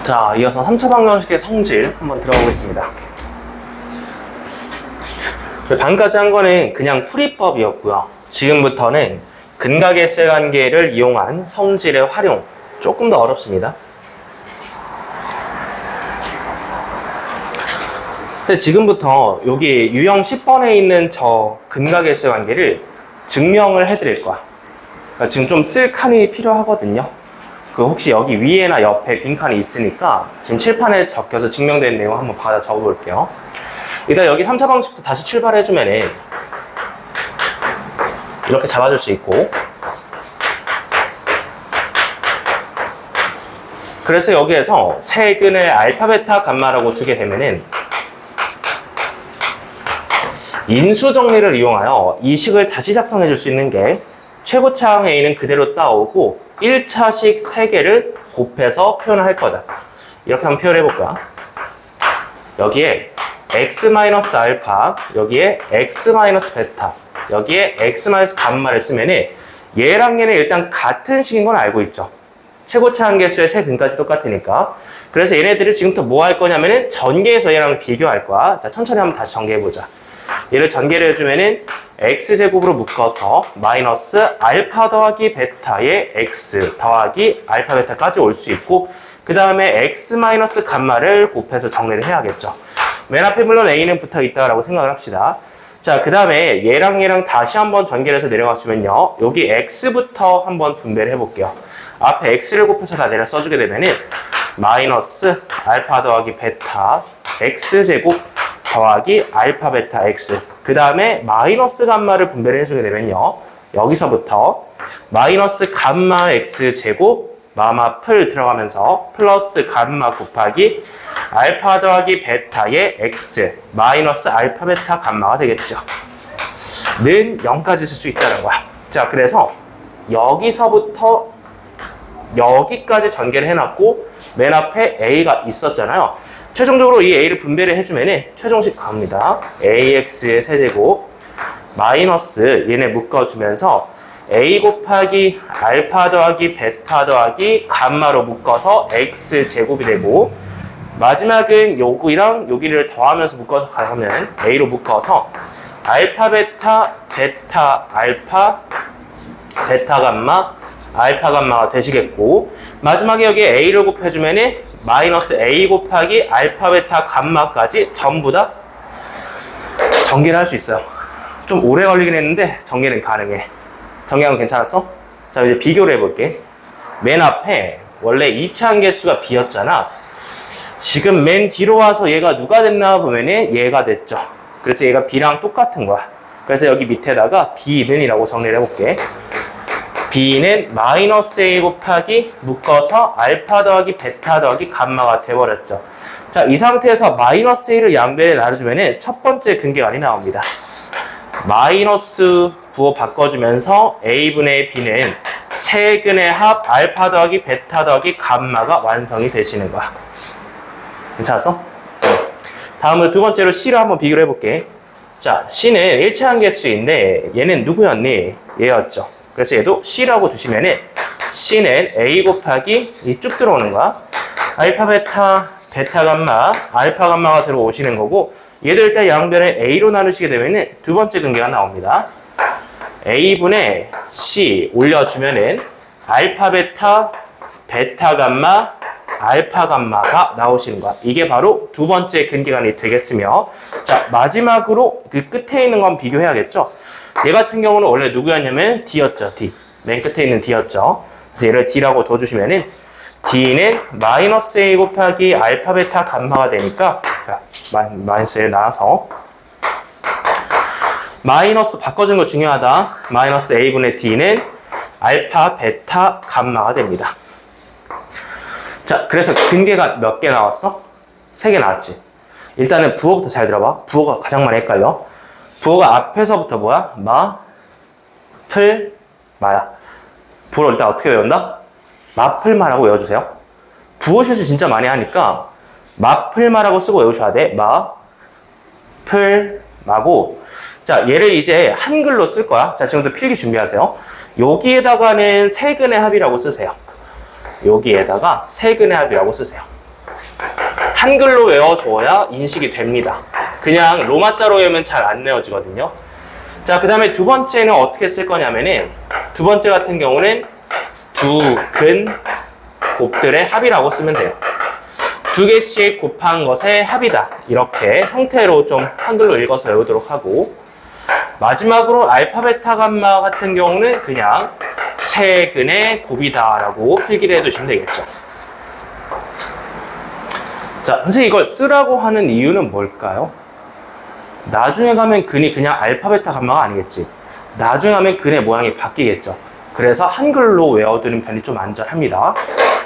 자, 이어서 3차 방정식의 성질 한번 들어보겠습니다. 방금까지 한 거는 그냥 풀이법이었고요. 지금부터는 근각의 관계를 이용한 성질의 활용, 조금 더 어렵습니다. 근데 지금부터 여기 유형 10번에 있는 저 근각의 관계를 증명을 해드릴 거야. 그러니까 지금 좀 쓸 칸이 필요하거든요. 혹시 여기 위에나 옆에 빈칸이 있으니까 지금 칠판에 적혀서 증명된 내용 한번 받아 적어 볼게요. 일단 여기 3차 방식부터 다시 출발해주면은 이렇게 잡아줄 수 있고, 그래서 여기에서 세근을 알파, 베타, 감마라고 두게 되면은 인수 정리를 이용하여 이 식을 다시 작성해 줄 수 있는 게 최고차항 A는 그대로 따오고 1차식 3개를 곱해서 표현을 할 거다. 이렇게 한번 표현해 볼까? 여기에 x-알파, 여기에 x-베타, 여기에 x-감마를 쓰면은 얘랑 얘는 일단 같은 식인 건 알고 있죠. 최고차항 개수의 세 근까지 똑같으니까. 그래서 얘네들을 지금부터 뭐 할 거냐면은 전개해서 얘랑 비교할 거야. 자, 천천히 한번 다시 전개해 보자. 얘를 전개를 해주면은 x제곱으로 묶어서 마이너스 알파 더하기 베타의 x 더하기 알파 베타까지 올 수 있고, 그 다음에 x 마이너스 감마를 곱해서 정리를 해야겠죠. 맨 앞에 물론 a는 붙어 있다라고 생각을 합시다. 자, 그 다음에 얘랑 다시 한번 전개를 해서 내려가시면요, 여기 x부터 한번 분배를 해볼게요. 앞에 x를 곱해서 다 내려 써주게 되면은 마이너스 알파 더하기 베타 x제곱 더하기 알파 베타 x, 그 다음에 마이너스 감마를 분배를 해주게 되면요, 여기서부터 마이너스 감마 x 제곱 마마 풀 들어가면서 플러스 감마 곱하기 알파 더하기 베타의 x 마이너스 알파 베타 감마가 되겠죠. 는 0까지 쓸 수 있다는 거야. 자, 그래서 여기서부터 여기까지 전개를 해놨고 맨 앞에 a가 있었잖아요. 최종적으로 이 a를 분배를 해주면 최종식 갑니다. ax의 세제곱 마이너스 얘네 묶어주면서 a 곱하기 알파 더하기 베타 더하기 감마로 묶어서 x제곱이 되고, 마지막은 요기랑 여기를 더하면서 묶어서 가면 a로 묶어서 알파 베타 베타 알파 베타 감마 알파 감마가 되시겠고, 마지막에 여기에 a를 곱해주면 마이너스 a 곱하기 알파 베타 감마까지 전부 다 전개를 할 수 있어요. 좀 오래 걸리긴 했는데 전개는 가능해. 전개하면 괜찮았어? 자, 이제 비교를 해볼게. 맨 앞에 원래 2차 개수가 b였잖아. 지금 맨 뒤로 와서 얘가 누가 됐나 보면은 얘가 됐죠. 그래서 얘가 b랑 똑같은 거야. 그래서 여기 밑에다가 b는 이라고 정리를 해볼게. b는 마이너스 a 곱하기 묶어서 알파 더하기 베타 더하기 감마가 돼버렸죠. 자, 이 상태에서 마이너스 a를 양변에 나눠주면 첫 번째 근계관이 나옵니다. 마이너스 부호 바꿔주면서 a분의 b는 세근의 합 알파 더하기 베타 더하기 감마가 완성이 되시는 거야. 괜찮았어? 다음으로 두 번째로 c를 한번 비교를 해볼게. 자, c는 1차항 개수인데 얘는 누구였니? 얘였죠. 그래서 얘도 c라고 두시면은 c는 a 곱하기 이 쭉 들어오는 거야. 알파 베타 베타 감마 알파 감마가 들어오시는 거고, 얘들 일단 양변을 a로 나누시게 되면은 두 번째 근계가 나옵니다. a분의 c 올려주면은 알파 베타 베타 감마 알파 감마가 나오시는 거야. 이게 바로 두 번째 근계관이 되겠으며, 자, 마지막으로 그 끝에 있는 건 비교해야겠죠. 얘 같은 경우는 원래 누구였냐면 d였죠. d. 맨 끝에 있는 d였죠. 그래서 얘를 d라고 둬주시면은 d는 마이너스 a 곱하기 알파 베타 감마가 되니까, 자, 마이너스를 나눠서 마이너스 바꿔준 거 중요하다. 마이너스 a분의 d는 알파 베타 감마가 됩니다. 자, 그래서 근계가 몇 개 나왔어? 3개 나왔지. 일단은 부호부터 잘 들어봐. 부호가 가장 많이 헷갈려. 부호가 앞에서부터 뭐야? 마, 풀, 마야. 부호를 일단 어떻게 외운다? 마풀마라고 외워주세요. 부호 실수 진짜 많이 하니까 마풀마라고 쓰고 외우셔야 돼. 마, 풀, 마고. 자, 얘를 이제 한글로 쓸 거야. 자, 지금부터 필기 준비하세요. 여기에다가는 세근의 합이라고 쓰세요. 여기에다가 세근의 합이라고 쓰세요. 한글로 외워줘야 인식이 됩니다. 그냥 로마자로 외우면 잘 안 외워지거든요. 자, 그 다음에 두 번째는 어떻게 쓸 거냐면은, 두 번째 같은 경우는 두 근 곱들의 합이라고 쓰면 돼요. 두 개씩 곱한 것의 합이다. 이렇게 형태로 좀 한글로 읽어서 외우도록 하고, 마지막으로 알파, 베타, 감마 같은 경우는 그냥 세 근의 곱이다 라고 필기를 해두시면 되겠죠. 자, 선생님 이걸 쓰라고 하는 이유는 뭘까요? 나중에 가면 근이 그냥 알파, 베타, 감마가 아니겠지. 나중에 가면 근의 모양이 바뀌겠죠. 그래서 한글로 외워두는 편이 좀 안전합니다.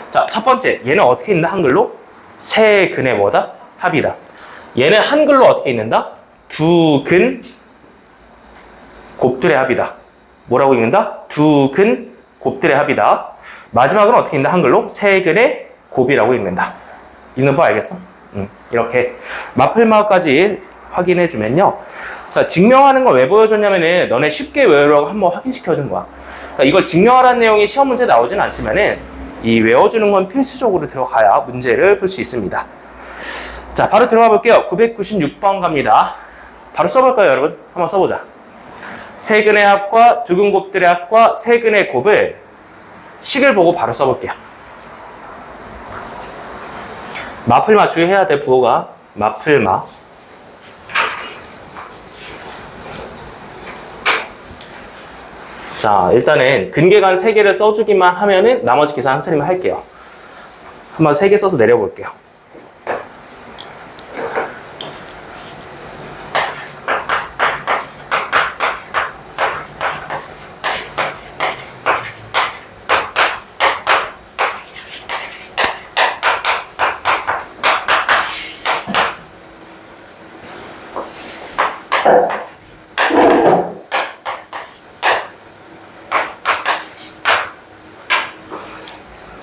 자, 첫 번째, 얘는 어떻게 읽는다? 한글로? 세 근의 뭐다? 합이다. 얘는 한글로 어떻게 읽는다? 두 근 곱들의 합이다. 뭐라고 읽는다? 두 근 곱들의 합이다. 마지막으로 어떻게 읽는다? 한글로 세 근의 곱이라고 읽는다. 읽는 법 알겠어? 이렇게 마플마까지 확인해주면요. 자, 증명하는 걸 왜 보여줬냐면은 너네 쉽게 외우라고 한번 확인시켜준 거야. 그러니까 이걸 증명하라는 내용이 시험 문제 나오진 않지만은 이 외워주는 건 필수적으로 들어가야 문제를 풀 수 있습니다. 자, 바로 들어가 볼게요. 996번 갑니다. 바로 써볼까요, 여러분? 한번 써보자. 세 근의 합과 두 근 곱들의 합과 세 근의 곱을 식을 보고 바로 써볼게요. 마플마 주의해야 돼, 부호가. 마플마. 자, 일단은 근계간 3개를 써주기만 하면은 나머지 계산 선생님이 할게요. 한번 3개 써서 내려볼게요.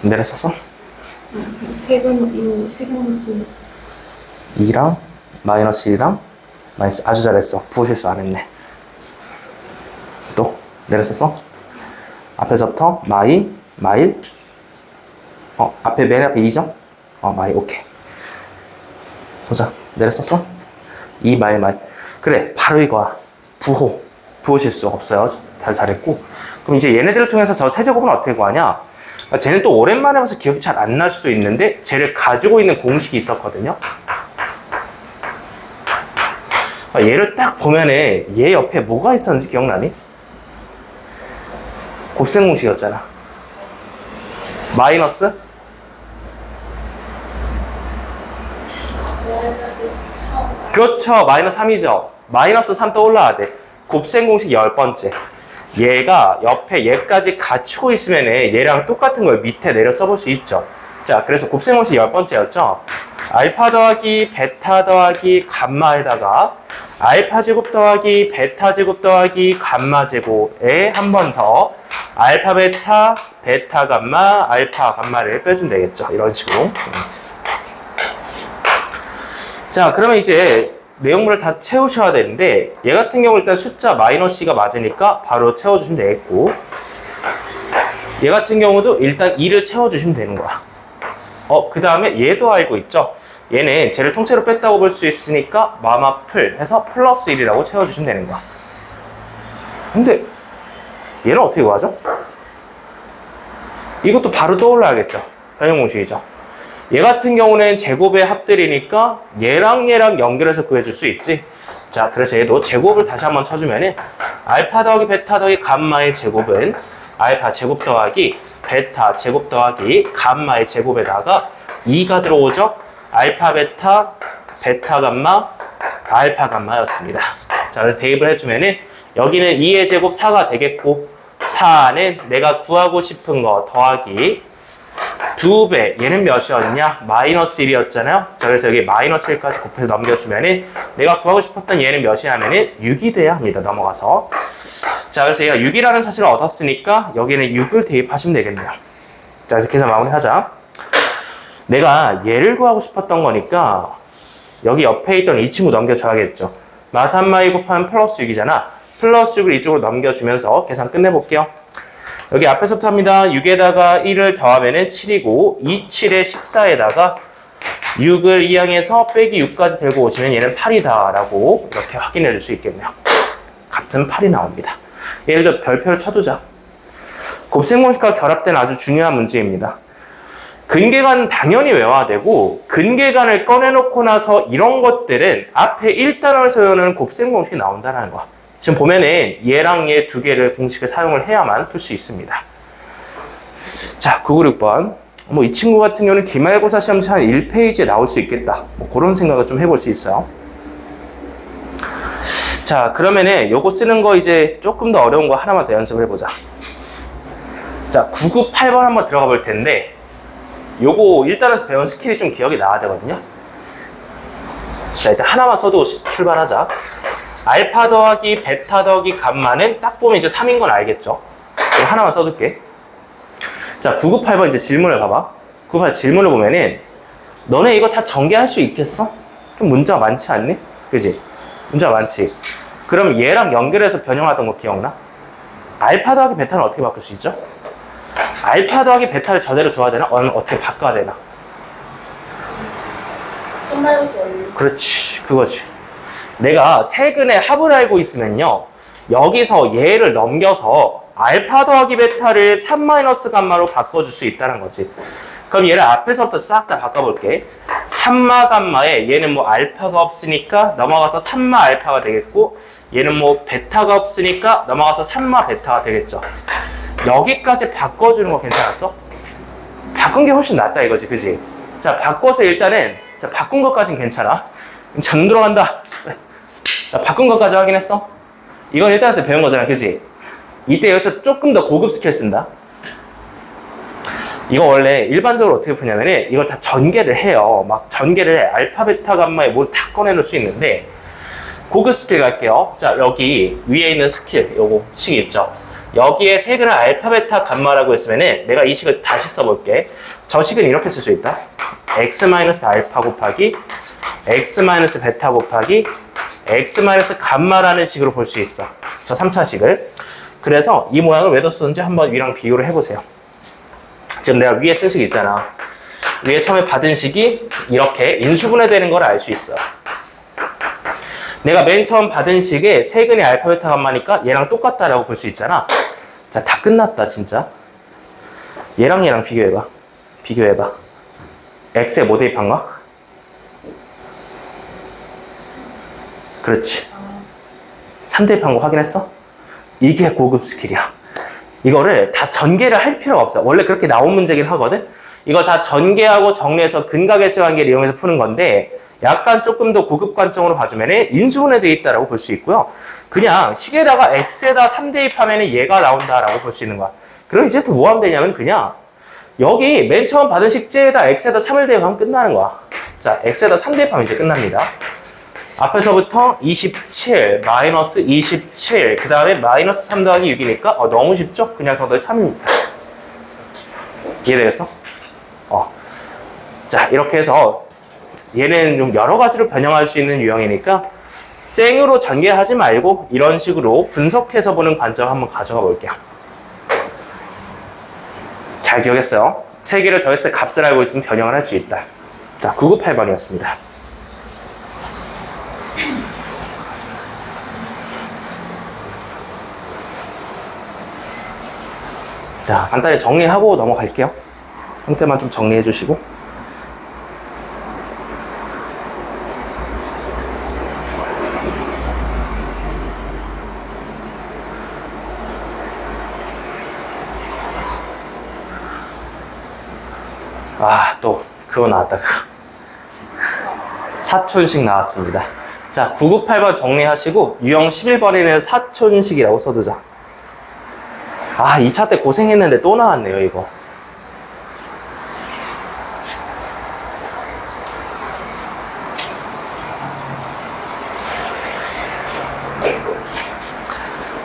내렸었어? 세근스 2랑 마이너스 1이랑 마이너스 아주 잘했어. 부호 실수 안 했네. 또 내렸었어? 앞에서부터 마일 앞에 맨 앞에 2점? 마일 오케이. 보자. 내렸었어? 2 마일 그래 바로 이거야. 부호 실수 없어요. 잘했고. 그럼 이제 얘네들을 통해서 저 세제곱은 어떻게 구하냐? 쟤는 또 오랜만에 봐서 기억이 잘 안 날 수도 있는데 쟤를 가지고 있는 공식이 있었거든요. 얘를 딱 보면은 얘 옆에 뭐가 있었는지 기억나니? 곱셈 공식이었잖아. 마이너스? 그렇죠. 마이너스 3이죠. 마이너스 3 떠올라야 돼. 곱셈 공식 10번째. 얘가 옆에 얘까지 갖추고 있으면 얘랑 똑같은 걸 밑에 내려 써볼 수 있죠. 자, 그래서 곱셈 공식 10번째였죠. 알파 더하기 베타 더하기 감마에다가 알파 제곱 더하기 베타 제곱 더하기 감마 제곱에 한 번 더 알파 베타, 베타 감마, 알파 감마를 빼주면 되겠죠. 이런 식으로. 자, 그러면 이제 내용물을 다 채우셔야 되는데 얘 같은 경우 일단 숫자 마이너스가 맞으니까 바로 채워주시면 되겠고, 얘 같은 경우도 일단 2를 채워주시면 되는 거야. 그 다음에 얘도 알고 있죠. 얘는 쟤를 통째로 뺐다고 볼 수 있으니까 마마풀 해서 플러스 1이라고 채워주시면 되는 거야. 근데 얘는 어떻게 구하죠? 이것도 바로 떠올라야겠죠. 변형 공식이죠. 얘 같은 경우는 제곱의 합들이니까 얘랑 연결해서 구해줄 수 있지. 자, 그래서 얘도 제곱을 다시 한번 쳐주면은 알파 더하기 베타 더하기 감마의 제곱은 알파 제곱 더하기 베타 제곱 더하기 감마의 제곱에다가 2가 들어오죠. 알파 베타, 베타 감마, 알파 감마였습니다. 자, 그래서 대입을 해주면은 여기는 2의 제곱 4가 되겠고, 4는 내가 구하고 싶은 거 더하기 2배, 얘는 몇이었냐? 마이너스 1이었잖아요. 자, 그래서 여기 마이너스 1까지 곱해서 넘겨주면은 내가 구하고 싶었던 얘는 몇이냐면은 6이 돼야 합니다. 넘어가서. 자, 그래서 얘가 6이라는 사실을 얻었으니까 여기는 6을 대입하시면 되겠네요. 자, 그래서 계산 마무리하자. 내가 얘를 구하고 싶었던 거니까 여기 옆에 있던 이 친구 넘겨줘야겠죠. 마3마이 곱하면 플러스 6이잖아. 플러스 6을 이쪽으로 넘겨주면서 계산 끝내볼게요. 여기 앞에서부터 합니다. 6에다가 1을 더하면 7이고 2, 7에 14에다가 6을 2항에서 빼기 6까지 들고 오시면 얘는 8이다 라고 이렇게 확인해 줄 수 있겠네요. 값은 8이 나옵니다. 예를 들어 별표를 쳐두자. 곱셈공식과 결합된 아주 중요한 문제입니다. 근계간은 당연히 외워야되고 근계간을 꺼내놓고 나서 이런 것들은 앞에 1단원을 세우는 곱셈공식이 나온다는 거. 지금 보면은 얘랑 얘 두 개를 공식을 사용을 해야만 풀 수 있습니다. 자, 996번. 뭐 이 친구 같은 경우는 기말고사 시험지 한 1페이지에 나올 수 있겠다. 뭐 그런 생각을 좀 해볼 수 있어요. 자, 그러면은 요거 쓰는 거 이제 조금 더 어려운 거 하나만 더 연습을 해보자. 자, 998번 한번 들어가 볼 텐데 요거 1단에서 배운 스킬이 좀 기억이 나야 되거든요. 자, 일단 하나만 써도 출발하자. 알파 더하기 베타 더하기 감마는 딱 보면 이제 3인 건 알겠죠? 그럼 하나만 써둘게. 자, 998번 이제 질문을 봐봐. 998 질문을 보면은 너네 이거 다 전개할 수 있겠어? 좀 문제가 많지 않니? 그지? 문제가 많지. 그럼 얘랑 연결해서 변형하던 거 기억나? 알파 더하기 베타는 어떻게 바꿀 수 있죠? 알파 더하기 베타를 저대로 둬야 되나? 어떻게 바꿔야 되나? 그렇지, 그거지. 내가 세근의 합을 알고 있으면요, 여기서 얘를 넘겨서 알파 더하기 베타를 3- 감마로 바꿔줄 수 있다는 거지. 그럼 얘를 앞에서부터 싹 다 바꿔볼게. 3마 감마에 얘는 뭐 알파가 없으니까 넘어가서 3마 알파가 되겠고, 얘는 뭐 베타가 없으니까 넘어가서 3마 베타가 되겠죠. 여기까지 바꿔주는 거 괜찮았어? 바꾼 게 훨씬 낫다 이거지, 그지? 자, 바꿔서 일단은, 자, 바꾼 것까진 괜찮아. 전 들어간다. 자, 바꾼 것까지 확인했어? 이건 일단한테 배운 거잖아, 그지? 이때 여기서 조금 더 고급 스킬 쓴다. 이거 원래 일반적으로 어떻게 푸냐면은 이걸 다 전개를 해요. 막 전개를 해. 알파, 베타, 감마에 뭘 다 꺼내놓을 수 있는데, 고급 스킬 갈게요. 자, 여기 위에 있는 스킬, 요거 식 있죠? 여기에 세근을 알파, 베타, 감마라고 했으면은 내가 이 식을 다시 써볼게. 저 식은 이렇게 쓸 수 있다. x-알파 곱하기 x-베타 곱하기 x-감마라는 식으로 볼 수 있어. 저 3차식을. 그래서 이 모양을 왜 뒀었는지 한번 위랑 비교를 해보세요. 지금 내가 위에 쓴 식 있잖아. 위에 처음에 받은 식이 이렇게 인수분해되는 걸 알 수 있어. 내가 맨 처음 받은 식에 세근이 알파, 베타, 감마니까 얘랑 똑같다라고 볼 수 있잖아. 자, 다 끝났다 진짜. 얘랑 얘랑 비교해봐. 비교해봐. x에 뭐 대입한 거? 그렇지. 3 대입한 거 확인했어? 이게 고급 스킬이야. 이거를 다 전개를 할 필요가 없어. 원래 그렇게 나온 문제긴 하거든? 이걸 다 전개하고 정리해서 근각일치 관계를 이용해서 푸는 건데, 약간 조금 더 고급 관점으로 봐주면 인수분해 되어 있다라고 볼 수 있고요. 그냥 식에다가 x에다 3 대입하면 얘가 나온다라고 볼 수 있는 거야. 그럼 이제 또 뭐 하면 되냐면 그냥 여기 맨 처음 받은 식재에다 x에다 3을 대입하면 끝나는 거야. 자, x에다 3 대입하면 이제 끝납니다. 앞에서부터 27, 마이너스 27, 그 다음에 마이너스 3 더하기 6이니까 너무 쉽죠? 그냥 정답이 3입니다. 이해되겠어? 자, 이렇게 해서 얘는 좀 여러 가지로 변형할 수 있는 유형이니까 생으로 전개하지 말고 이런 식으로 분석해서 보는 관점 한번 가져가 볼게요. 잘 기억했어요? 3개를 더했을 때 값을 알고 있으면 변형을 할 수 있다. 자, 998번이었습니다. 자, 간단히 정리하고 넘어갈게요. 형태만 좀 정리해 주시고. 또 그거 나왔다. 사촌식 나왔습니다. 자, 998번 정리하시고 유형 11번에는 사촌식이라고 써두자. 2차 때 고생했는데 또 나왔네요, 이거.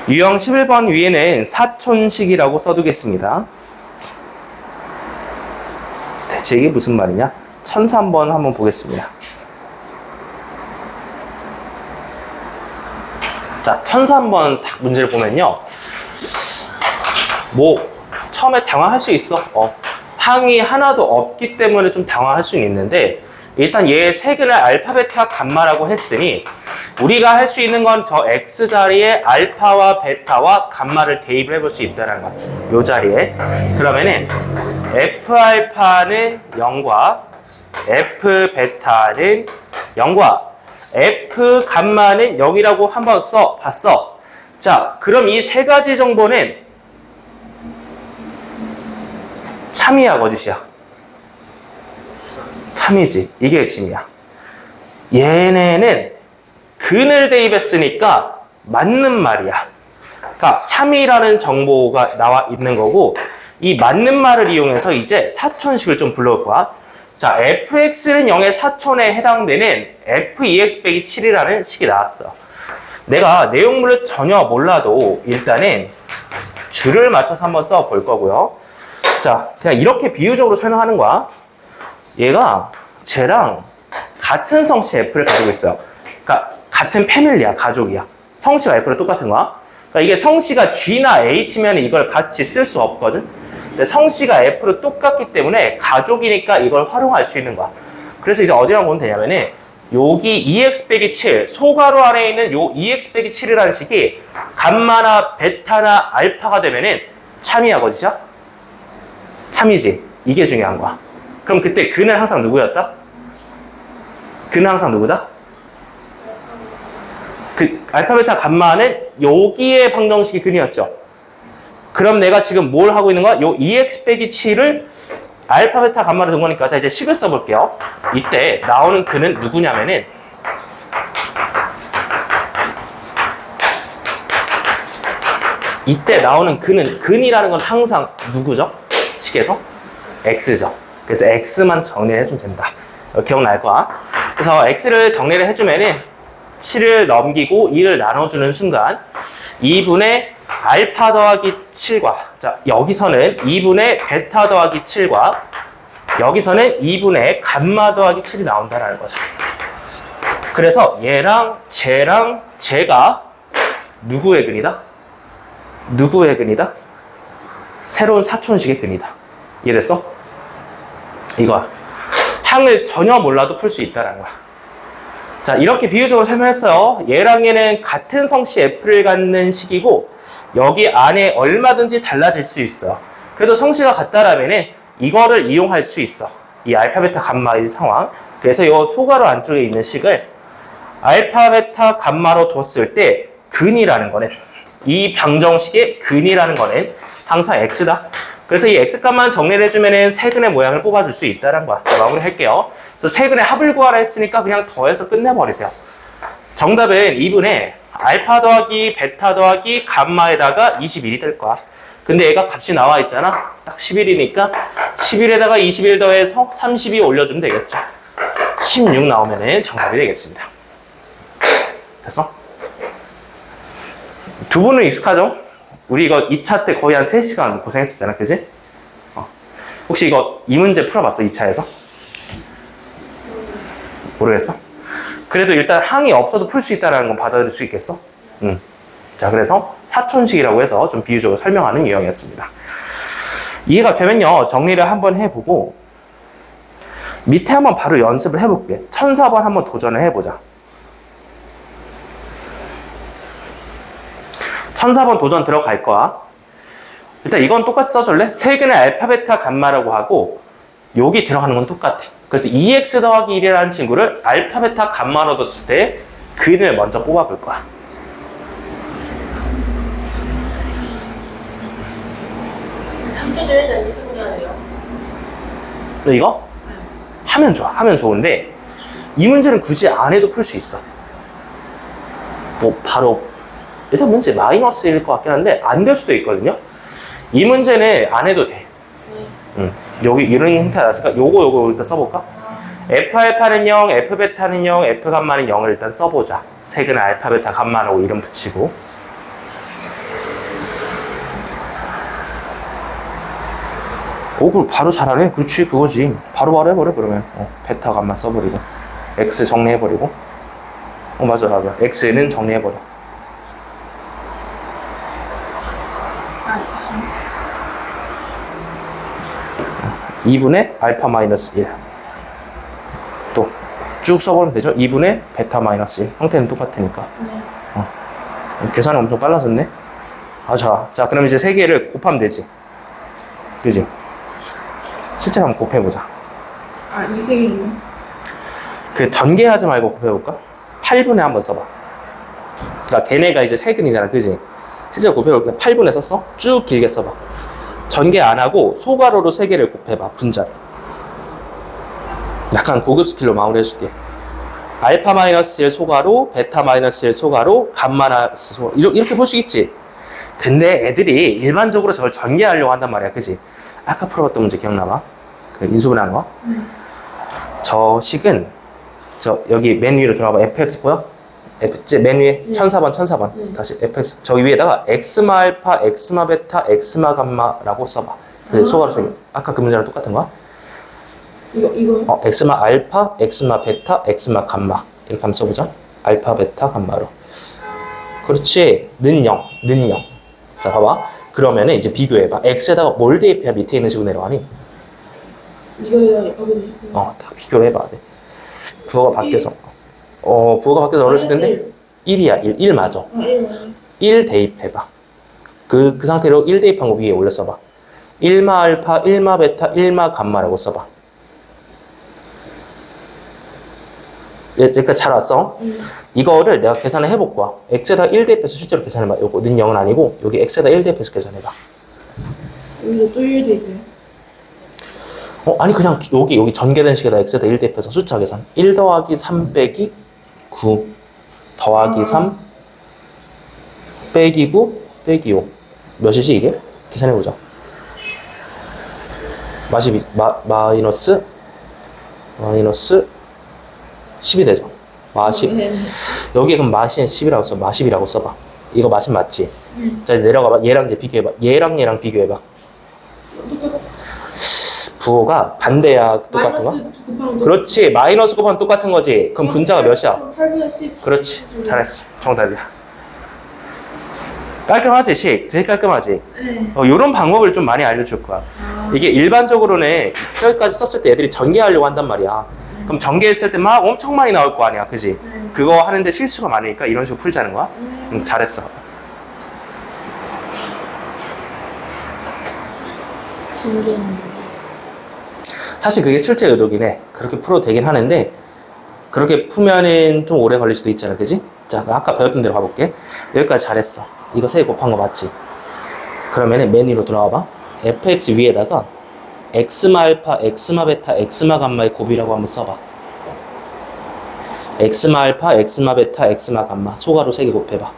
유형 11번 위에는 사촌식이라고 써두겠습니다. 대체 이게 무슨 말이냐? 1003번 한번 보겠습니다. 자, 1003번 딱 문제를 보면요. 뭐 처음에 당황할 수 있어. 항이 하나도 없기 때문에 좀 당황할 수는 있는데, 일단 얘 세근을 알파, 베타, 감마라고 했으니 우리가 할 수 있는 건 저 x 자리에 알파와 베타와 감마를 대입을 해볼 수 있다는 거야. 요 자리에. 그러면은 f 알파는 0과 f 베타는 0과 f 감마는 0이라고 한번 봤어. 자, 그럼 이 세 가지 정보는 참이야, 거짓이야? 참이지. 이게 핵심이야. 얘네는 근을 대입했으니까 맞는 말이야. 그러니까 참이라는 정보가 나와 있는 거고, 이 맞는 말을 이용해서 이제 사촌식을 좀 불러올 거야. 자, fx는 0의 사촌에 해당되는 f2x 빼기 7이라는 식이 나왔어. 내가 내용물을 전혀 몰라도 일단은 줄을 맞춰서 한번 써볼 거고요. 자, 그냥 이렇게 비유적으로 설명하는 거야. 얘가 쟤랑 같은 성씨 F를 가지고 있어요. 그러니까 같은 패밀리야, 가족이야. 성씨가 F로 똑같은 거야. 그러니까 이게 성씨가 G나 H면 이걸 같이 쓸 수 없거든. 근데 성씨가 F로 똑같기 때문에 가족이니까 이걸 활용할 수 있는 거야. 그래서 이제 어디라고 보면 되냐면은 여기 2x 빼기 7, 소가로 안에 있는 요 2x 빼기 7이라는 식이 감마나 베타나 알파가 되면은 참이야, 거짓이야? 참이지. 이게 중요한 거야. 그럼 그때 근은 항상 누구였다? 근은 항상 누구다? 그 알파, 베타, 감마는 여기에 방정식이 근이었죠. 그럼 내가 지금 뭘 하고 있는 거야? 요 2x 빼기 7을 알파, 베타, 감마로 둔 거니까 자, 이제 식을 써볼게요. 이때 나오는 근은 누구냐면은 이때 나오는 근이라는 건 항상 누구죠? 식에서? x죠. 그래서 x만 정리를 해주면 된다. 기억날 거야. 그래서 x를 정리를 해주면은 7을 넘기고 2를 나눠주는 순간 2분의 알파 더하기 7과 자 여기서는 2분의 베타 더하기 7과 여기서는 2분의 감마 더하기 7이 나온다는 거죠. 그래서 얘랑 쟤가 누구의 근이다? 누구의 근이다? 새로운 사촌식의 근이다. 이해됐어? 이거야. 항을 전혀 몰라도 풀 수 있다는 거야. 자, 이렇게 비유적으로 설명했어요. 얘랑 얘는 같은 성씨 F를 갖는 식이고 여기 안에 얼마든지 달라질 수 있어요. 그래도 성씨가 같다라면 이거를 이용할 수 있어. 이 알파, 베타, 감마의 상황. 그래서 이 소가로 안쪽에 있는 식을 알파, 베타, 감마로 뒀을 때 근이라는 거는 이 방정식의 근이라는 거는 항상 x다. 그래서 이 x값만 정리를 해주면 세근의 모양을 뽑아줄 수 있다는 거야. 자, 마무리할게요. 그래서 세근의 합을 구하라 했으니까 그냥 더해서 끝내버리세요. 정답은 2분의 알파 더하기 베타 더하기 감마에다가 21이 될 거야. 근데 얘가 값이 나와 있잖아. 딱 11이니까 11에다가 21 더해서 32 올려주면 되겠죠. 16 나오면 정답이 되겠습니다. 됐어? 두 분은 익숙하죠? 우리 이거 2차 때 거의 한 3시간 고생했었잖아. 그지? 혹시 이 문제 풀어봤어? 2차에서? 모르겠어? 그래도 일단 항이 없어도 풀 수 있다는 건 받아들일 수 있겠어? 자, 그래서 사촌식이라고 해서 좀 비유적으로 설명하는 유형이었습니다. 이해가 되면요, 정리를 한번 해보고 밑에 한번 바로 연습을 해볼게. 1004번 한번 도전을 해보자. 1004번 도전 들어갈 거야. 일단 이건 똑같이 써줄래? 세근의 알파, 베타, 감마라고 하고 여기 들어가는 건 똑같아. 그래서 2x 더하기 1이라는 친구를 알파, 베타, 감마로 뒀을 때 근을 먼저 뽑아볼 거야. 함께제일 이게 승리하네요. 근데 이거? 하면 좋아. 하면 좋은데 이 문제는 굳이 안 해도 풀 수 있어. 뭐 바로 일단 문제 마이너스일 것 같긴 한데 안 될 수도 있거든요. 이 문제는 안 해도 돼. 여기 이런 형태가 나왔으니까 요거 일단 써볼까? F 알파는 0, F 베타는 0, F 감마는 0을 일단 써보자. 세근의 알파, 베타, 감마라고 이름 붙이고. 그걸 바로 잘하네. 그렇지, 그거지. 바로 해버려, 그러면. 베타, 감마 써버리고. X 정리해버리고. 맞아. X는 정리해버려. 2분의 알파 마이너스 1. 또 쭉 써보면 되죠. 2분의 베타 마이너스 1. 형태는 똑같으니까. 계산이 엄청 빨라졌네. 자, 그럼 이제 세 개를 곱하면 되지. 그지? 실제로 한번 곱해보자. 이 세 개요? 그 전개하지 말고 곱해볼까? 8분의 한번 써봐. 그러니까 걔네가 이제 세근이잖아, 그지? 실제로 곱해볼 때 8분의 썼어? 쭉 길게 써봐. 전개 안 하고 소괄호로 세 개를 곱해봐, 분자를. 약간 고급 스킬로 마무리해줄게. 알파 마이너스 1 소괄호, 베타 마이너스 1 소괄호, 감마 마이너스 소괄호. 이렇게 볼 수 있지? 근데 애들이 일반적으로 저걸 전개하려고 한단 말이야, 그지? 아까 풀어봤던 문제 기억나봐? 그 인수분해한 거? 저 식은 여기 맨 위로 들어가봐. fx 보여? 맨 위에 1004번. 다시 fx. 저기 위에다가 엑스마 알파, 엑스마 베타, 엑스마 감마라고 써봐. 소괄호 세 개. 아까 그 문제랑 똑같은 거야? 이거요? 엑스마 알파, 엑스마 베타, 엑스마 감마. 이렇게 한번 써보자. 알파, 베타, 감마로. 그렇지. 는 0. 자, 봐봐. 그러면은 이제 비교해봐. x에다가 뭘 대입해야 밑에 있는 식으로 내려가니? 이거요. 딱 비교를 해봐야 돼. 부호가 바뀌어서. 부호가 바뀌어서 어려질 텐데? 1이야, 1 맞아. 1 대입해봐. 그 상태로 1 대입한 거 위에 올려 써봐. 1마 알파, 1마 베타, 1마 감마라고 써봐. 여기까지 잘 왔어? 이거를 내가 계산을 해볼 거야. x에다 1 대입해서 실제로 계산해봐. 요거 는 0은 아니고 여기 x에다 1 대입해서 계산해봐. 여기도 또 1 대입해요? 아니 그냥 여기 전개된 식에다 x에다 1 대입해서 숫자 계산. 1 더하기 3 빼기 9 더하기 3 빼기 9 빼기 5 몇이지 이게? 계산해보자. 마이너스 10이 되죠. 여기에 그럼 마신 10이라고 써. 마10이라고 써봐. 이거 마신 맞지? 자, 이제 내려가봐. 얘랑 이제 비교해봐. 얘랑 비교해봐. 부호가 반대야, 똑같은 거? 그렇지. 마이너스 곱하면 똑같은 거지. 그럼 분자가 몇이야? 8분의 10. 그렇지. 잘했어. 정답이야. 깔끔하지, 식? 되게 깔끔하지? 네. 요런 방법을 좀 많이 알려줄 거야. 이게 일반적으로는 저기까지 썼을 때 애들이 전개하려고 한단 말이야. 그럼 전개했을 때 막 엄청 많이 나올 거 아니야, 그지? 그거 하는데 실수가 많으니까 이런 식으로 풀자는 거야. 잘했어. 사실 그게 출제 의도긴 해. 그렇게 풀어도 되긴 하는데 그렇게 풀면은 좀 오래 걸릴 수도 있잖아, 그지? 자, 아까 배웠던 대로 가볼게. 여기까지 잘했어. 이거 3개 곱한 거 맞지? 그러면은 맨 위로 들어와 봐. fx 위에다가 엑스마 알파, 엑스마 베타, 엑스마 감마의 곱이라고 한번 써봐. 엑스마 알파, 엑스마 베타, 엑스마 감마 소괄호 3개 곱해봐.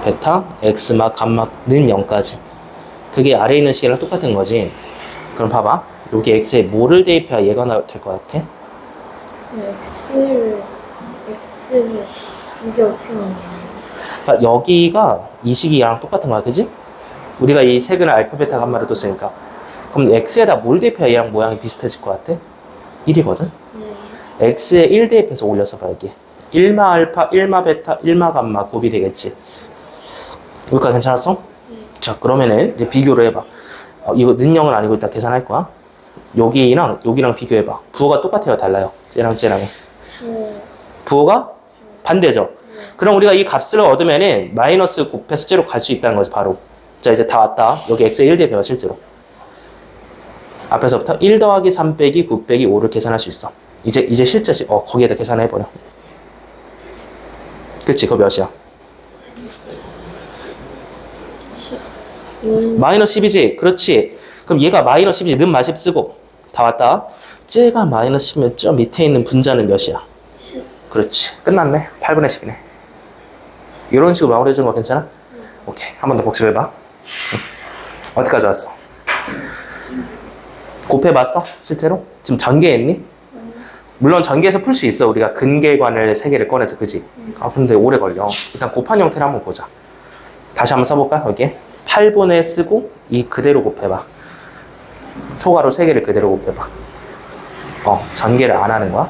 베타, 엑스마 감마는 0까지. 그게 아래에 있는 식이랑 똑같은 거지. 그럼 봐봐. 여기 x에 뭐를 대입해야 얘가 될 것 같아? X를 이게 어떻게 나오냐? 그러니까 여기가 이 식이랑 똑같은 거야, 그지? 우리가 이 색은 알파, 베타, 감마를 뒀으니까. 그럼 x에다 뭘 대입해야 얘랑 모양이 비슷해질 것 같아? 1이거든? 네. x에 1 대입해서 올려서 봐, 여기. 1마 알파, 1마 베타, 1마 감마 곱이 되겠지. 여기까지 괜찮았어? 네. 자, 그러면은 이제 비교를 해봐. 이거 는 0은 아니고 일단 계산할 거야. 여기랑 비교해봐. 부호가 똑같아요, 달라요? 쟤랑. 네. 부호가 반대죠? 그럼 우리가 이 값을 얻으면은 마이너스 곱해서 제로 갈 수 있다는 거지, 바로. 자, 이제 다 왔다. 여기 x에 1 대입해봐, 실제로. 앞에서부터 1 더하기 3 빼기 9 빼기 5를 계산할 수 있어. 이제 실제식, 거기에다 계산해버려. 그치, 그거 몇이야? 마이너스 10이지? 그렇지. 그럼 얘가 마이너스 10이지. 는 마10 쓰고. 다 왔다. 쟤가 마이너스 10이면 저 밑에 있는 분자는 몇이야? 10. 그렇지. 끝났네. 8분의 10이네. 이런 식으로 마무리해주는 거 괜찮아? 오케이. 한 번 더 복습해봐. 어디까지 왔어? 곱해봤어? 실제로? 지금 전개했니? 물론 전개해서 풀 수 있어. 우리가 근계관을 3개를 꺼내서, 그지? 근데 오래 걸려. 일단 곱한 형태를 한번 보자. 다시 한번 써볼까? 여기에 8분의 쓰고 이 그대로 곱해봐. 초괄호 3개를 그대로 곱해봐. 전개를 안 하는 거야.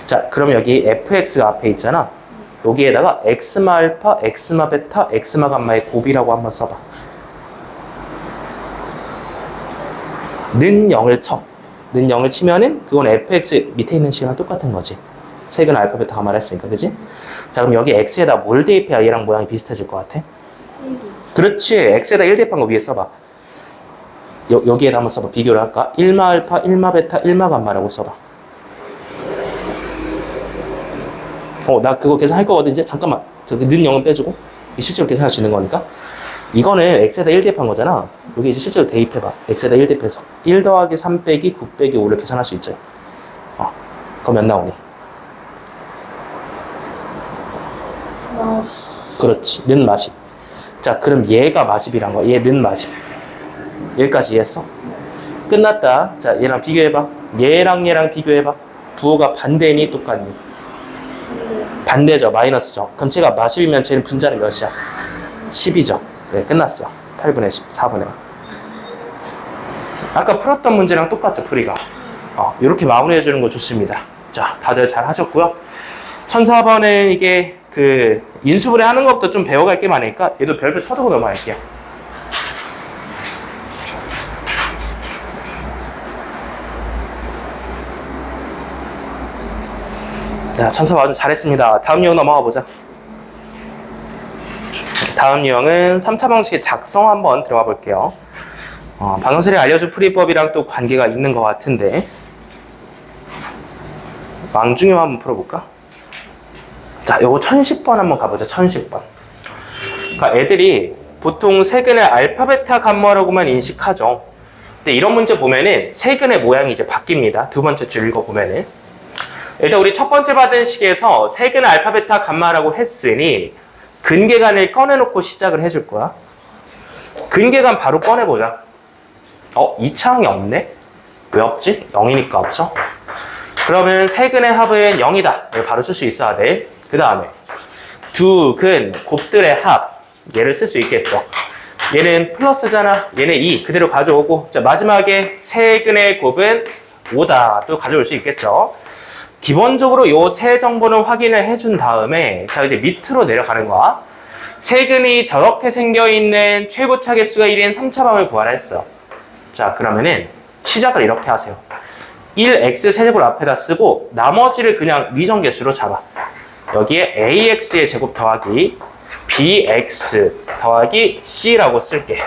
자, 그럼 여기 fx가 앞에 있잖아. 여기에다가 엑스마 알파, 엑스마 베타, 엑스마 감마의 곱이라고 한번 써봐. 는 0을 쳐. 는 0을 치면은 그건 fx 밑에 있는 식이랑 똑같은 거지. 세근 알파 베타 감마를 했으니까, 그지? 자, 그럼 여기 x에다 뭘 대입해야 얘랑 모양이 비슷해질 것 같아? 그렇지. x에다 1 대입한 거 위에 써봐. 여기에다 한번 써봐. 비교를 할까? 1마 알파, 1마 베타, 1마 감마라고 써봐. 나 그거 계산할 거거든, 이제. 잠깐만. 저기 는 0은 빼주고. 실제로 계산할 수 있는 거니까. 이거는 x에다 1 대입한 거잖아. 여기 이제 실제로 대입해봐. x에다 1 대입해서 1 더하기 3 빼기 9 빼기 5를 계산할 수 있죠. 그럼 몇 나오니? 마십. 그렇지. 는 마십. 자, 그럼 얘가 마십이란 거야. 얘 는 마십. 여기까지 이해했어? 끝났다. 자, 얘랑 비교해봐. 얘랑 비교해봐. 부호가 반대니 똑같니? 반대죠. 마이너스죠. 그럼 쟤가 마십이면 쟤는 분자는 몇이야? 10이죠. 그래, 끝났어. 8분의 10, 4분의 5. 아까 풀었던 문제랑 똑같죠, 풀이가. 이렇게 마무리해주는 거 좋습니다. 자, 다들 잘 하셨고요. 1004번은 이게 인수분해 하는 것부터 좀 배워갈 게 많으니까 얘도 별표 쳐두고 넘어갈게요. 자, 1004번 아주 잘했습니다. 다음 유형 넘어가 보자. 다음 유형은 3차 방식의 작성 한번 들어가 볼게요. 방금 전에 알려준 풀이법이랑 또 관계가 있는 것 같은데 왕중형 한번 풀어볼까? 자, 요거 1010번 한번 가보자. 1010번. 그러니까 애들이 보통 세근의 알파, 베타, 감마라고만 인식하죠. 근데 이런 문제 보면은 세근의 모양이 이제 바뀝니다. 두 번째 줄 읽어보면은. 일단 우리 첫 번째 받은 식에서 세근의 알파, 베타, 감마라고 했으니 근계간을 꺼내놓고 시작을 해줄 거야. 근계간 바로 꺼내보자. 2차항이 없네? 왜 없지? 0이니까 없죠? 그러면 세근의 합은 0이다. 바로 쓸 수 있어야 돼. 그 다음에 두 근 곱들의 합. 얘를 쓸 수 있겠죠. 얘는 플러스잖아. 얘는 2. 그대로 가져오고. 자, 마지막에 세근의 곱은 5다. 또 가져올 수 있겠죠. 기본적으로 요 세 정보는 확인을 해준 다음에 자, 이제 밑으로 내려가는 거야. 세근이 저렇게 생겨있는 최고차 개수가 1인 3차 방을 구하라 했어. 자, 그러면은 시작을 이렇게 하세요. 1x 세제곱을 앞에다 쓰고 나머지를 그냥 위정계수로 잡아. 여기에 ax의 제곱 더하기 bx 더하기 c라고 쓸게.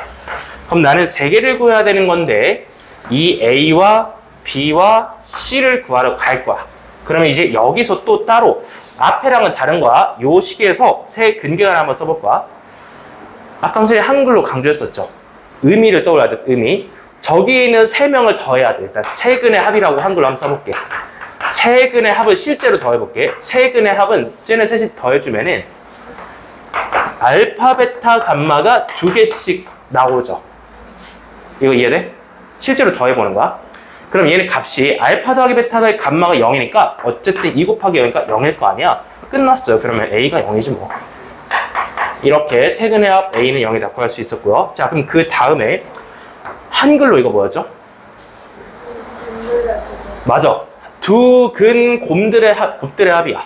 그럼 나는 세 개를 구해야 되는 건데 이 a와 b와 c를 구하러 갈 거야. 그러면 이제 여기서 또 따로 앞에랑은 다른 거야. 요 식에서 세 근계를 한번 써볼 거야. 아까 선생님이 한글로 강조했었죠. 의미를 떠올려야 돼. 의미. 저기 있는 세 명을 더해야 돼. 일단 세근의 합이라고 한글로 한번 써볼게. 세근의 합을 실제로 더해볼게. 세근의 합은 쟤네 셋이 더해주면은 알파, 베타, 감마가 2개씩 나오죠. 이거 이해돼? 실제로 더해보는 거야. 그럼 얘는 값이 알파 더하기 베타 더하기 감마가 0이니까 어쨌든 2 곱하기 0이니까 0일 거 아니야. 끝났어요. 그러면 A가 0이지 뭐. 이렇게 세근의 합 A는 0이다 구할 수 있었고요. 자, 그럼 그 다음에 한글로 이거 뭐였죠? 맞아. 두 근 곱들의 합이야.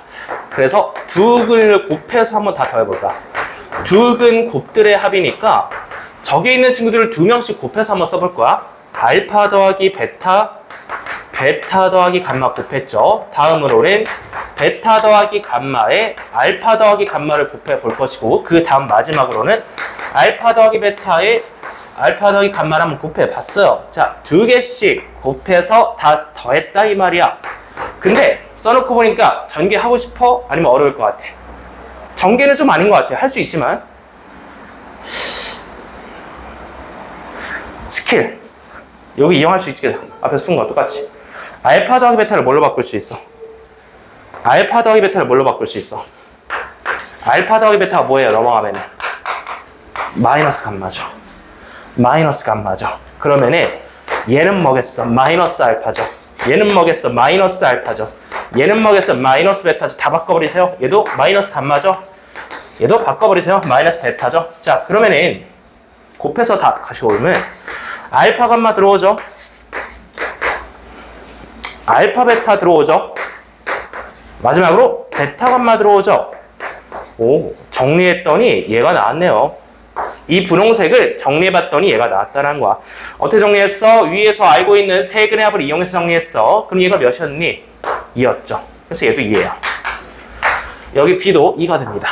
그래서 두 근을 곱해서 한번 다 더해볼까. 두 근 곱들의 합이니까 저기 있는 친구들을 2명씩 곱해서 한번 써볼 거야. 알파 더하기 베타, 베타 더하기 감마 곱했죠. 다음으로는 베타 더하기 감마에 알파 더하기 감마를 곱해 볼 것이고, 그 다음 마지막으로는 알파 더하기 베타에 알파 더하기 감마를 한번 곱해 봤어요. 자, 2개씩 곱해서 다 더했다 이 말이야. 근데 써놓고 보니까 전개 하고 싶어? 아니면 어려울 것 같아? 전개는 좀 아닌 것 같아. 할 수 있지만 스킬 여기 이용할 수 있겠다. 앞에서 푼 거랑 똑같이. 알파 더하기 베타를 뭘로 바꿀 수 있어? 알파 더하기 베타를 뭘로 바꿀 수 있어? 알파 더하기 베타가 뭐예요? 넘어가면은 마이너스 감마죠. 마이너스 감마죠. 그러면은 얘는 뭐겠어? 마이너스 알파죠. 얘는 뭐겠어? 마이너스 알파죠. 얘는 뭐겠어? 마이너스 베타죠. 다 바꿔버리세요. 얘도 마이너스 감마죠. 얘도 바꿔버리세요. 마이너스 베타죠. 자, 그러면은 곱해서 다 가시고 오면 알파 감마 들어오죠. 알파 베타 들어오죠. 마지막으로 베타 감마 들어오죠. 오, 정리했더니 얘가 나왔네요. 이 분홍색을 정리해봤더니 얘가 나왔다는 거야. 어떻게 정리했어? 위에서 알고 있는 세근의 합을 이용해서 정리했어. 그럼 얘가 몇이었니? 2였죠. 그래서 얘도 2예요. 여기 B도 2가 됩니다.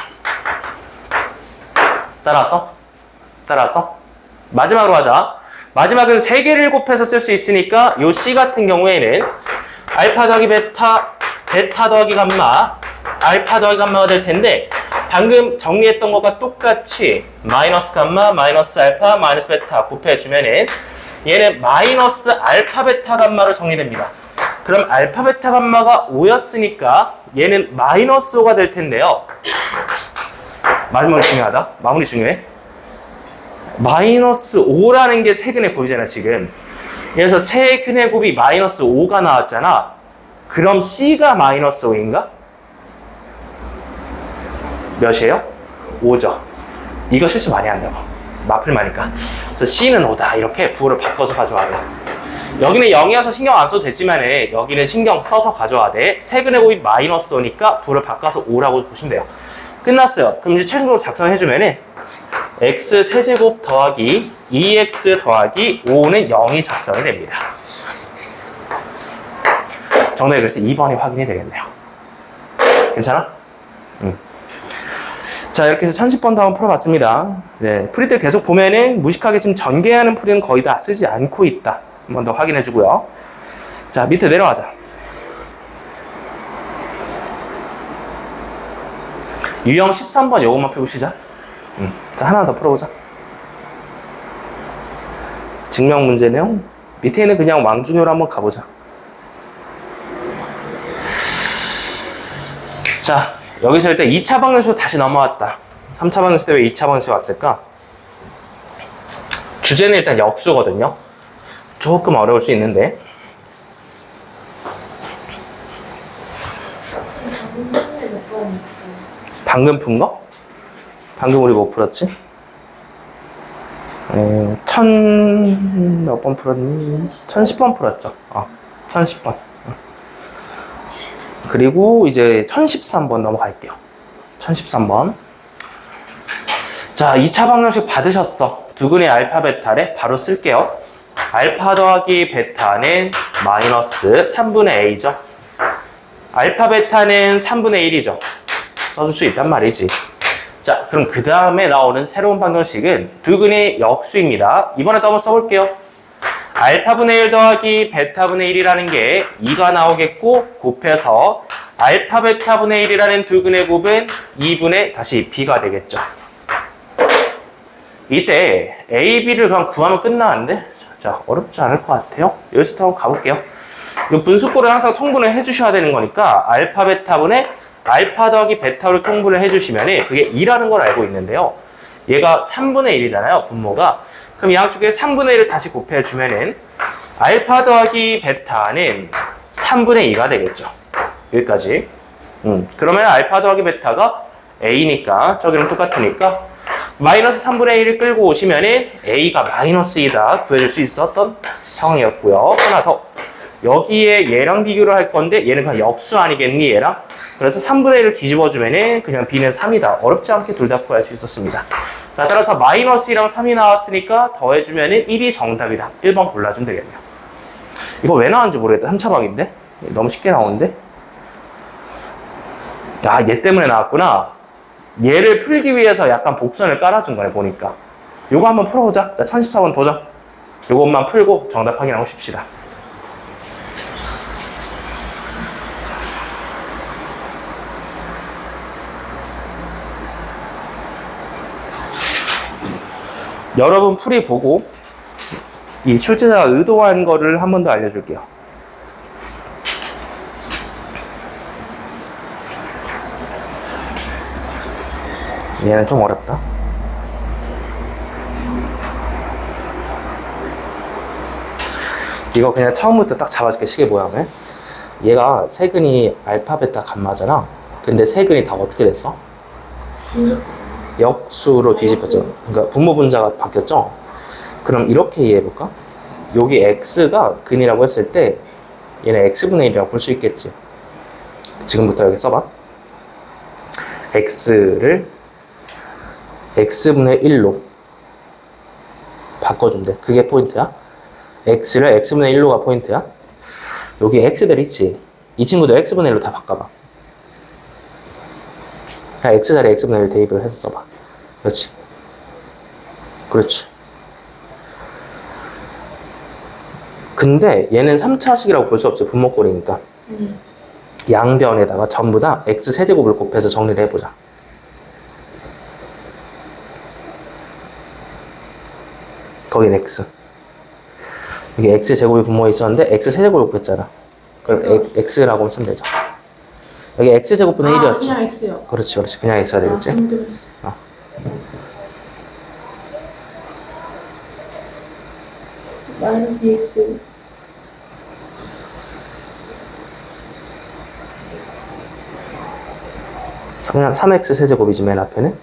따라서 마지막으로 하자. 마지막은 3개를 곱해서 쓸 수 있으니까 요 C 같은 경우에는 알파 더하기 베타, 베타 더하기 감마, 알파 더하기 감마가 될 텐데 방금 정리했던 것과 똑같이 마이너스 감마, 마이너스 알파, 마이너스 베타 곱해주면은 얘는 마이너스 알파 베타 감마로 정리됩니다. 그럼 알파 베타 감마가 5였으니까 얘는 마이너스 5가 될 텐데요. 마지막이 중요하다. 마무리 중요해. 마이너스 5라는 게 세근의 곱이잖아 지금. 그래서 세근의 곱이 마이너스 5가 나왔잖아. 그럼 C가 마이너스 5인가? 몇이에요? 5죠. 이거 실수 많이 한다고. 마플마니까. 그래서 C는 5다. 이렇게 부호를 바꿔서 가져와야 돼. 여기는 0이어서 신경 안 써도 되지만 여기는 신경 써서 가져와야 돼. 세근의 곱이 마이너스 5니까 부호를 바꿔서 5라고 보시면 돼요. 끝났어요. 그럼 이제 최종적으로 작성해주면은 x 세제곱 더하기 2x 더하기 5는 0이 작성이 됩니다. 정답이 그래서 2번이 확인이 되겠네요. 괜찮아? 자, 이렇게 해서 1010번도 한번 풀어봤습니다. 네, 풀이들 계속 보면은 무식하게 지금 전개하는 풀이는 거의 다 쓰지 않고 있다. 한 번 더 확인해주고요. 자, 밑에 내려가자. 유형 13번 요것만 풀고 쉬자. 자, 하나 더 풀어보자. 증명 문제 내용. 밑에 있는 그냥 왕중요로 한번 가보자. 자, 여기서 일단 2차 방정식으로 다시 넘어왔다. 3차 방정식 때 왜 2차 방정식 왔을까? 주제는 일단 역수거든요. 조금 어려울 수 있는데. 방금 푼 거? 방금 우리 뭐 풀었지? 몇 번 풀었니? 1010번 풀었죠. 1010번. 그리고 이제 1013번 넘어갈게요. 1013번. 자, 2차 방정식 받으셨어. 두근의 알파 베타래 바로 쓸게요. 알파 더하기 베타는 마이너스 3분의 a죠. 알파 베타는 3분의 1이죠. 써줄 수 있단 말이지. 자, 그럼 그 다음에 나오는 새로운 방정식은 두근의 역수입니다. 이번에 또 한번 써볼게요. 알파분의 1 더하기 베타분의 1이라는 게 2가 나오겠고 곱해서 알파 베타분의 1이라는 두근의 곱은 2분의 다시 b가 되겠죠. 이때 a, b를 그냥 구하면 끝나는데 자, 어렵지 않을 것 같아요. 여기서부터 한번 가볼게요. 이 분수꼴을 항상 통분을 해주셔야 되는 거니까 알파 베타분의 알파 더하기 베타를 통분을 해주시면 그게 2라는 걸 알고 있는데요. 얘가 3분의 1이잖아요. 분모가. 그럼 양쪽에 3분의 1을 다시 곱해주면은 알파 더하기 베타는 3분의 2가 되겠죠. 여기까지. 그러면 알파 더하기 베타가 a니까 저기랑 똑같으니까 마이너스 3분의 1을 끌고 오시면은 a가 마이너스 2다 구해줄 수 있었던 상황이었고요. 하나 더. 여기에 얘랑 비교를 할 건데 얘는 그냥 역수 아니겠니 얘랑? 그래서 3분의 1을 뒤집어주면은 그냥 b는 3이다. 어렵지 않게 둘 다 구할 수 있었습니다. 자, 따라서 마이너스 2랑 3이 나왔으니까 더해주면은 1이 정답이다. 1번 골라주면 되겠네요. 이거 왜 나왔는지 모르겠다. 3차 방인데? 너무 쉽게 나오는데? 아, 얘 때문에 나왔구나. 얘를 풀기 위해서 약간 복선을 깔아준 거네, 보니까. 요거 한번 풀어보자. 자, 1014번 도전. 요것만 풀고 정답 확인하고 싶시다. 여러분 풀이 보고 이 출제자가 의도한 거를 한 번 더 알려줄게요. 얘는 좀 어렵다. 이거 그냥 처음부터 딱 잡아줄게, 시계 모양을. 얘가 세근이 알파, 베타, 감마잖아. 근데 세근이 다 어떻게 됐어? 역수로 뒤집혔죠. 그러니까 분모 분자가 바뀌었죠. 그럼 이렇게 이해해볼까? 여기 x가 근이라고 했을 때 얘는 x분의 1이라고 볼 수 있겠지. 지금부터 여기 써봐. x를 x분의 1로 바꿔주면 돼. 그게 포인트야. x를 x분의 1로가 포인트야. 여기 x들 있지. 이 친구도 x분의 1로 다 바꿔봐. 그냥 x 자리에 x분의 1 대입을 해서 써봐. 그렇지. 그렇지. 근데 얘는 3차식이라고 볼 수 없지. 분모꼴이니까. 양변에다가 전부 다 x 세제곱을 곱해서 정리를 해보자. 거긴 x. 여기 x 제곱이 분모에 있었는데 x 세제곱을 곱했잖아. 그럼 x라고 쓰면 되죠. 여기 x 제곱분의 1이었지. 그냥 X요. 그렇지, 그렇지. 그냥 x가 되겠지. 어. 마이너스 2X. 그냥 3x 세제곱이지, 맨 앞에는.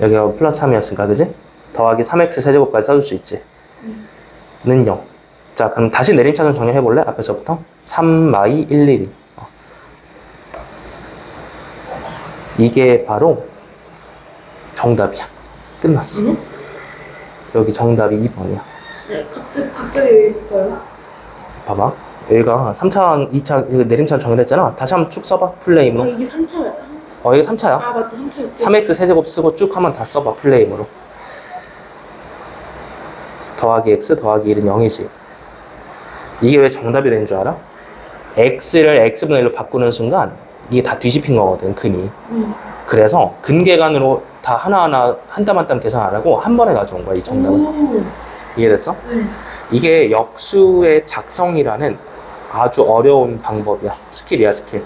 여기가 플러스 3이었으니까, 그지? 더하기 3x 세제곱까지 써줄 수 있지. 는 0. 자, 그럼 다시 내림차순 정리해볼래? 앞에서부터. 3마이 112. 이게 바로 정답이야. 끝났어. 여기 정답이 2번이야. 네, 갑자기 왜 있어요? 봐봐. 여기가 3차, 2차, 내림차순 정리를 했잖아. 다시 한번 쭉 써봐. 아, 풀네임으로. 이게 3차야. 이게 3차야. 아, 맞다. 3차였지. 3x 세제곱 쓰고 쭉 한번 다 써봐. 풀네임으로. 더하기 x 더하기 1은 0이지. 이게 왜 정답이 된 줄 알아? x를 x분의 1로 바꾸는 순간 이게 다 뒤집힌 거거든, 근이. 그래서 근계간으로 다 하나하나 한 땀 한 땀 계산 안 하고 한 번에 가져온 거야, 이 정답은. 오. 이해됐어? 이게 역수의 작성이라는 아주 어려운 방법이야. 스킬이야, 스킬.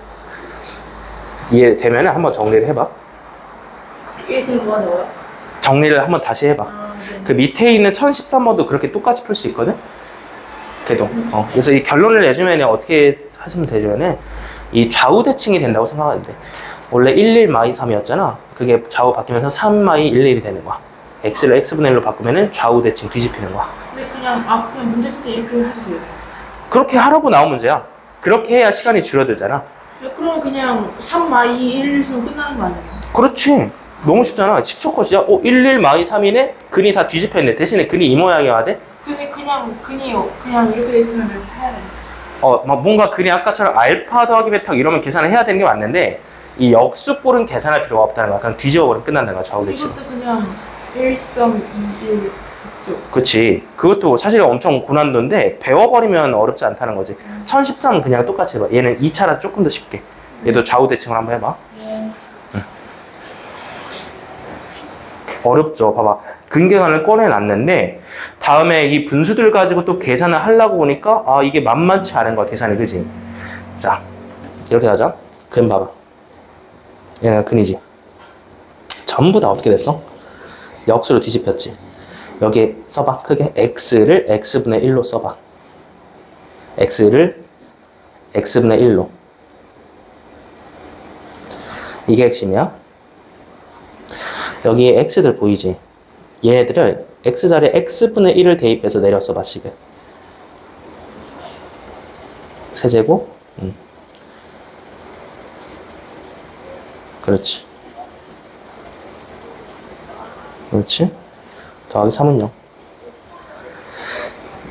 이해되면 한번 정리를 해봐. 이게 되게 뭐가 나와요? 정리를 한번 다시 해봐. 아, 네. 그 밑에 있는 1013번도 그렇게 똑같이 풀 수 있거든? 걔도. 그래서 이 결론을 내주면 어떻게 하시면 되냐면은 이 좌우 대칭이 된다고 생각하면 돼. 원래 11-3이었잖아. 그게 좌우 바뀌면서 3-11이 되는 거야. x를 x분의 1로 바꾸면은 좌우 대칭 뒤집히는 거야. 근데 그냥 그냥 문제 때 이렇게 해도 돼요. 그렇게 하라고 나온 문제야. 그렇게 해야 시간이 줄어들잖아. 그러면 그냥 3-2-1로 끝나는 거 아니에요? 그렇지. 너무 쉽잖아. 10초 컷이야. 11-3이네? 근이 다 뒤집혀있네. 대신에 근이 이 모양이 와야 돼? 근데 그냥 그냥 이렇게 돼 있으면 이렇게 해야 돼. 막 뭔가 근이 아까처럼 알파 더하기 베타 이러면 계산을 해야 되는 게 맞는데 이 역수꼴은 계산할 필요가 없다는 거야. 그냥 뒤집어버리면 끝난다는 거야. 좌우 대칭. 이것도 그냥 1, 3, 2, 1. 그치. 그것도 사실 엄청 고난도인데 배워버리면 어렵지 않다는 거지. 1013은 그냥 똑같이 해봐. 얘는 2차라 조금 더 쉽게. 얘도 좌우 대칭을 한번 해봐. 네. 어렵죠. 봐봐. 근계간을 꺼내놨는데 다음에 이 분수들 가지고 또 계산을 하려고 보니까 이게 만만치 않은 거야. 계산이. 그지? 자, 이렇게 하자. 근 봐봐. 얘는 근이지. 전부 다 어떻게 됐어? 역수로 뒤집혔지. 여기 써봐. 크게 x를 x분의 1로 써봐. x를 x분의 1로. 이게 핵심이야. 여기에 x들 보이지? 얘네들을 x자리에 x분의 1을 대입해서 내려 써봐, 식을. 세제곱? 그렇지. 그렇지. 더하기 3은 0.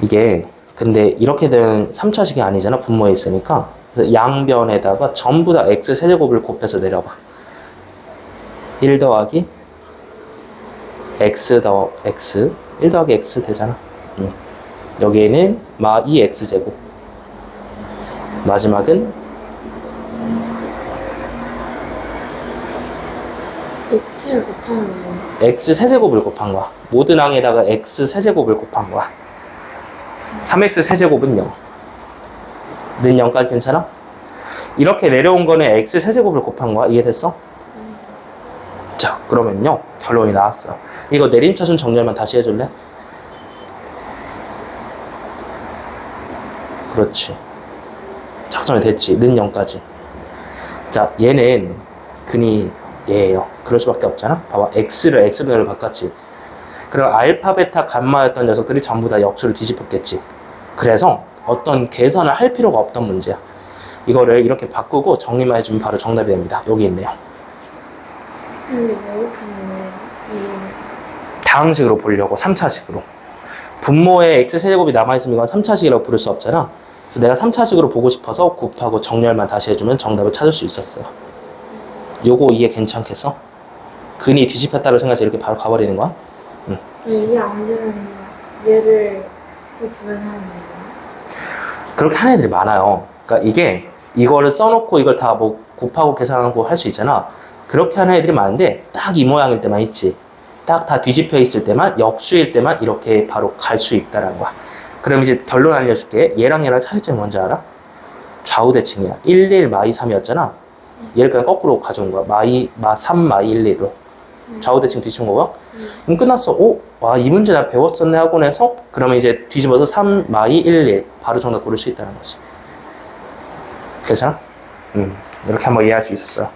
이게 근데 이렇게 된 3차식이 아니잖아. 분모에 있으니까. 그래서 양변에다가 전부 다 x 세제곱을 곱해서 내려봐. 1 더하기 x 더 x 1 더하기 x 되잖아. 여기에는 마 2x제곱. 마지막은 x를 곱하는 거. x 세제곱을 곱한 거야. 모든 항에다가 x 세제곱을 곱한 거야. 3x 세제곱은 0. 는 0까지 괜찮아? 이렇게 내려온 거는 x 세제곱을 곱한 거야. 이해됐어? 자, 그러면요. 결론이 나왔어. 이거 내림차순 정렬만 다시 해줄래? 그렇지. 작성이 됐지. 는 0까지. 자, 얘는 근이 얘예요. 그럴 수밖에 없잖아. 봐봐. x를 x분의 1로 바꿨지. 그리고 알파, 베타, 감마였던 녀석들이 전부 다 역수를 뒤집혔겠지. 그래서 어떤 계산을 할 필요가 없던 문제야. 이거를 이렇게 바꾸고 정리만 해주면 바로 정답이 됩니다. 여기 있네요. 근데 왜 이렇게 하면 다항식으로 보려고 3차식으로. 분모에 x세제곱이 남아있으면 이건 3차식이라고 부를 수 없잖아. 그래서 내가 3차식으로 보고 싶어서 곱하고 정렬만 다시 해주면 정답을 찾을 수 있었어요. 요거 이해 괜찮겠어? 근이 뒤집혔다고 생각해서 이렇게 바로 가버리는 거야? 이게 안 되면 얘를 또 구해서 하는 거예요? 그렇게 하는 애들이 많아요. 그러니까 이게 이거를 써놓고 이걸 다 뭐 곱하고 계산하고 할 수 있잖아. 그렇게 하는 애들이 많은데 딱 이 모양일 때만 있지. 딱 다 뒤집혀 있을 때만, 역수일 때만 이렇게 바로 갈 수 있다라는 거야. 그럼 이제 결론 알려줄게. 얘랑 얘랑 차이점이 뭔지 알아? 좌우대칭이야. 1, 1, 마이 3이었잖아. 얘를 그냥 거꾸로 가져온 거야. 마 3, 마이 1, 1로. 좌우대칭 뒤집은 거가? 그럼 끝났어. 오, 와, 이 문제 나 배웠었네 학원에서? 그러면 이제 뒤집어서 3, 마이 1, 1. 바로 정답 고를 수 있다는 거지. 괜찮아? 이렇게 한번 이해할 수 있었어요.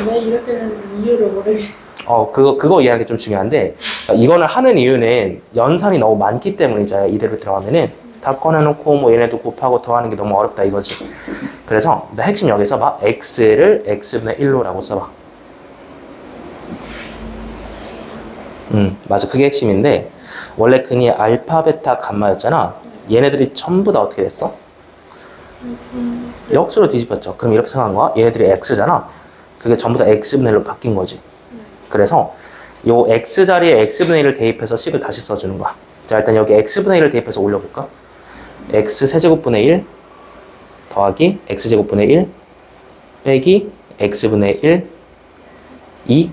왜 이렇게 되는 이유를 모르겠어. 그거 이해하는 게 좀 중요한데, 그러니까 이거는 하는 이유는 연산이 너무 많기 때문이잖아요. 이대로 들어가면은. 다 꺼내놓고, 뭐 얘네도 곱하고 더하는 게 너무 어렵다 이거지. 그래서, 핵심 여기서 봐. x를 x분의 1로라고 써봐. 맞아. 그게 핵심인데, 원래 근이 알파, 베타, 감마였잖아. 얘네들이 전부 다 어떻게 됐어? 역수로 뒤집혔죠. 그럼 이렇게 생각한 거야. 얘네들이 x잖아. 그게 전부 다 x분의 1로 바뀐 거지. 그래서 요 x 자리에 x분의 1을 대입해서 식을 다시 써주는 거야. 자, 일단 여기 x분의 1을 대입해서 올려볼까? x 세제곱분의 1 더하기 x제곱분의 1 빼기 x분의 1 2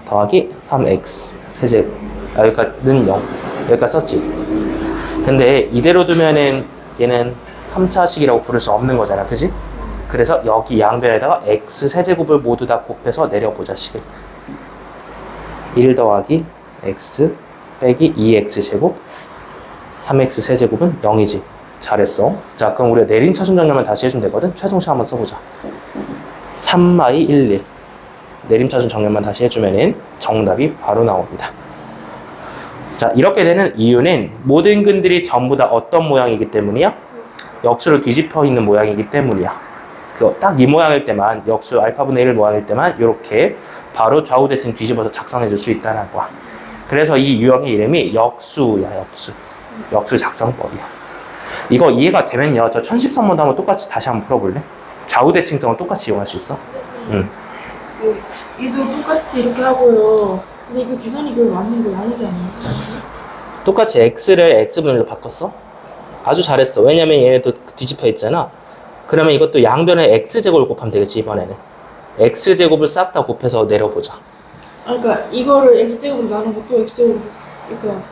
더하기 3x 세제곱. 여기까지는 0. 여기까지 썼지. 근데 이대로 두면은 얘는 3차식이라고 부를 수 없는 거잖아. 그지? 그래서 여기 양변에다가 x 세제곱을 모두 다 곱해서 내려보자, 식을. 1 더하기 x 빼기 2x 제곱 3x 세제곱은 0이지. 잘했어. 자, 그럼 우리가 내림차순 정렬만 다시 해주면 되거든. 최종식 한번 써보자. 3마이 1, 1. 내림차순 정렬만 다시 해주면은 정답이 바로 나옵니다. 자, 이렇게 되는 이유는 모든 근들이 전부 다 어떤 모양이기 때문이야? 역수를 뒤집혀 있는 모양이기 때문이야. 딱 이 모양일 때만, 역수 알파분의 1 모양일 때만 이렇게 바로 좌우대칭 뒤집어서 작성해 줄 수 있다는 거야. 그래서 이 유형의 이름이 역수야. 역수 작성법이야. 이거 이해가 되면요, 저 1013번도 한번 똑같이 다시 한번 풀어볼래? 좌우대칭성을 똑같이 이용할 수 있어. 이도 똑같이 이렇게 하고요. 근데 이거 계산이 그걸 맞는 거 아니지 않나요? 똑같이 x를 x분의 1로 바꿨어? 아주 잘했어. 왜냐면 얘네도 뒤집혀 있잖아. 그러면 이것도 양변에 x제곱을 곱하면 되겠지. 이번에는 x제곱을 싹 다 곱해서 내려보자. 그러니까 이거를 x제곱으로 나누고 또 x제곱으로, 그러니까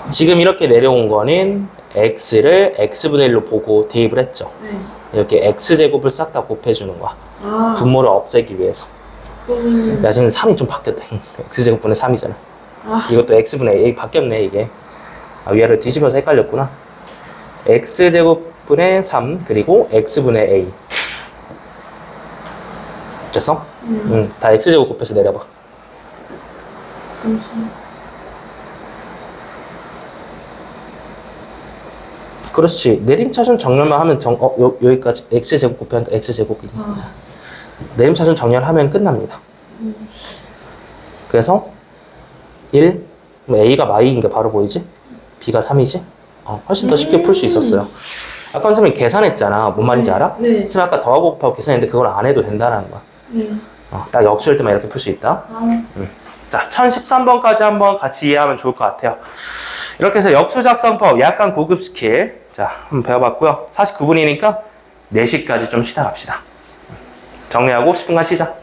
지금 이렇게 내려온 거는 x를 x분의 1로 보고 대입을 했죠. 네. 이렇게 x제곱을 싹 다 곱해주는 거야. 아, 분모를 없애기 위해서. 그러면 야, 지금 3이 좀 바뀌었다. x제곱분의 3이잖아. 이것도 x분의 A 바뀌었네, 이게. 위아래로 뒤집어서 헷갈렸구나. x제곱분의 3 그리고 x분의 A. 됐어? 다 x제곱 곱해서 내려봐. 잠시만. 그렇지. 내림차순 정렬만 하면 여기까지 x제곱 곱하니까 x제곱이. 내림차순 정렬하면 끝납니다. 그래서 1, A가 마이인 게 바로 보이지? B가 3이지? 훨씬 더 쉽게 풀 수 있었어요. 아까 선생님이 계산했잖아. 뭔 말인지 알아? 네. 선생님 아까 더하고 곱하고 계산했는데 그걸 안 해도 된다는 거야. 네. 딱 역수일 때만 이렇게 풀 수 있다. 자, 1013번까지 한번 같이 이해하면 좋을 것 같아요. 이렇게 해서 역수 작성법 약간 고급 스킬. 자, 한번 배워봤고요. 49분이니까 4시까지 좀 쉬다 갑시다. 정리하고 10분간 쉬자.